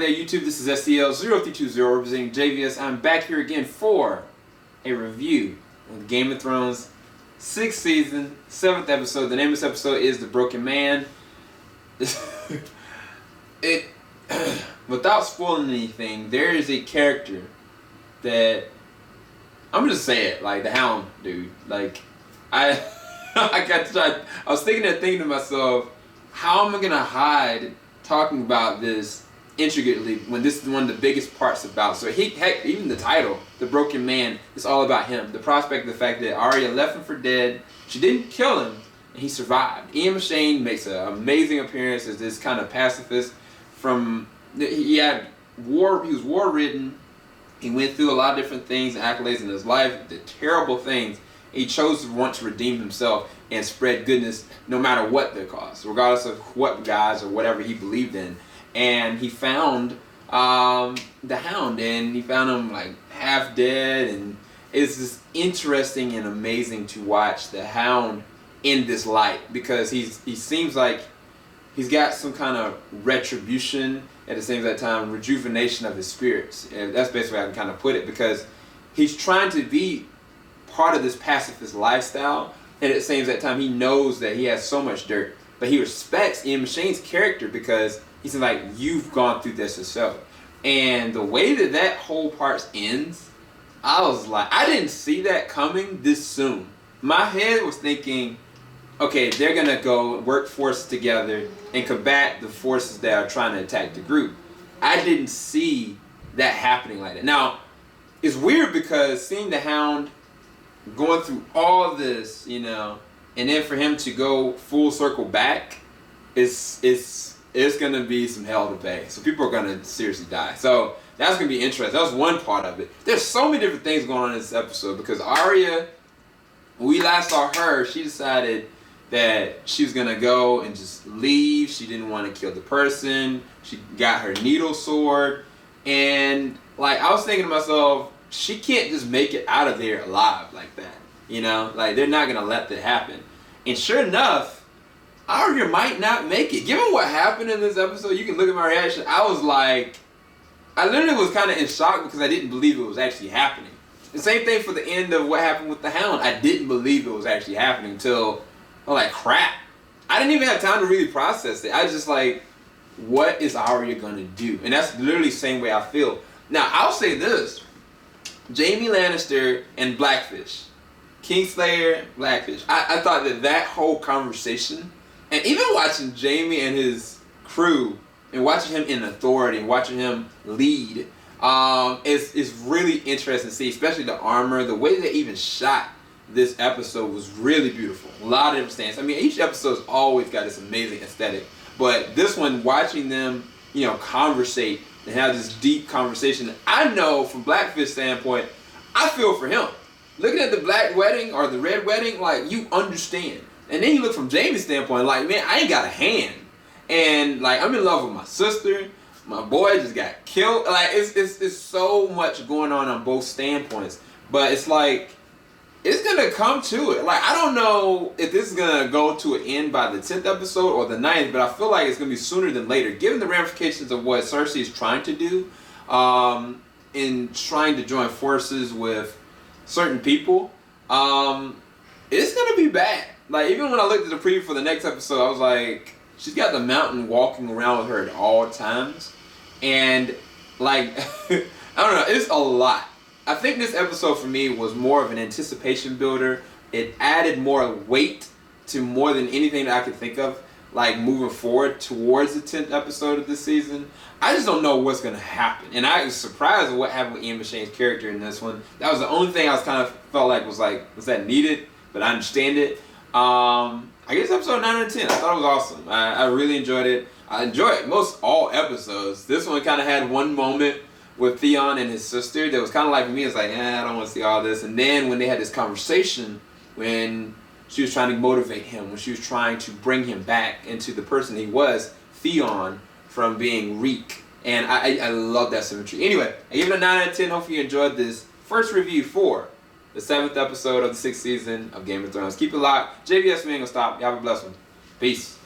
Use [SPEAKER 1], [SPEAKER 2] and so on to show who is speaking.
[SPEAKER 1] there, YouTube? This is STL0320 representing JVS. I'm back here again for a review of Game of Thrones 6th season, 7th episode. The name of this episode is The Broken Man. Without spoiling anything, there is a character that, I'm gonna just say it, like the Hound, dude. Like, I was thinking to myself, how am I gonna hide talking about this intricately when this is one of the biggest parts about? So heck, even the title, The Broken Man, is all about him. The prospect of the fact that Arya left him for dead. She didn't kill him, and he survived. Ian McShane makes an amazing appearance as this kind of pacifist. He was war-ridden. He went through a lot of different things and accolades in his life, did terrible things. He chose to want to redeem himself and spread goodness no matter what the cost, regardless of what guys or whatever he believed in. And he found the Hound, and he found him like half dead, and it's just interesting and amazing to watch the Hound in this light, because he seems like he's got some kind of retribution at the same time, rejuvenation of his spirits. And that's basically how I can kind of put it, because he's trying to be part of this pacifist lifestyle, and at the same time he knows that he has so much dirt, but he respects Ian McShane's character because he's like, you've gone through this yourself. And the way that whole part ends, I was like, I didn't see that coming this soon. My head was thinking, okay, they're gonna go work forces together and combat the forces that are trying to attack the group. I didn't see that happening like that. Now, it's weird because seeing the Hound going through all this, you know, and then for him to go full circle back, it's gonna be some hell to pay. So people are gonna seriously die. So that's gonna be interesting. That was one part of it. There's so many different things going on in this episode, because Arya, when we last saw her, she decided that she was gonna go and just leave. She didn't want to kill the person. She got her needle sword, and like, I was thinking to myself, she can't just make it out of there alive like that, you know? Like, they're not gonna let that happen. And sure enough, Arya might not make it. Given what happened in this episode, you can look at my reaction. I was like, I literally was kind of in shock because I didn't believe it was actually happening. The same thing for the end of what happened with the Hound. I didn't believe it was actually happening until I was like, crap. I didn't even have time to really process it. I was just like, what is Arya gonna do? And that's literally the same way I feel. Now, I'll say this. Jaime Lannister and Blackfish. Kingslayer, Blackfish. I thought that whole conversation, and even watching Jaime and his crew, and watching him in authority, and watching him lead, is really interesting to see, especially the armor. The way they even shot this episode was really beautiful. A lot of different stands. I mean, each episode's always got this amazing aesthetic, but this one, watching them, you know, conversate and have this deep conversation, I know from Blackfish's standpoint, I feel for him. Looking at the black wedding or the red wedding, like, you understand. And then you look from Jaime's standpoint, like, man, I ain't got a hand. And like, I'm in love with my sister. My boy just got killed. Like, it's so much going on both standpoints. But it's like, it's gonna come to it. Like, I don't know if this is gonna go to an end by the 10th episode or the 9th, but I feel like it's gonna be sooner than later, given the ramifications of what Cersei is trying to do, in trying to join forces with certain people. It's gonna be bad. Like, even when I looked at the preview for the next episode, I was like, she's got the Mountain walking around with her at all times, and like, I don't know, it's a lot. I think this episode for me was more of an anticipation builder. It added more weight to more than anything that I could think of, like moving forward towards the 10th episode of this season. I just don't know what's gonna happen, and I was surprised at what happened with Ian McShane's character in this one. That was the only thing I was kind of felt like was that needed, but I understand it. I guess episode 9 and 10, I thought it was awesome. I really enjoyed it. I enjoyed most all episodes. This one kind of had one moment with Theon and his sister that was kind of like, for me, it's like, I don't want to see all this. And then when they had this conversation, when she was trying to motivate him, when she was trying to bring him back into the person he was, Theon, from being Reek. And I love that symmetry. Anyway, I give it a 9 out of 10. Hopefully you enjoyed this first review for the 7th episode of the 6th season of Game of Thrones. Keep it locked. JVS, we ain't gonna stop. Y'all have a blessed one. Peace.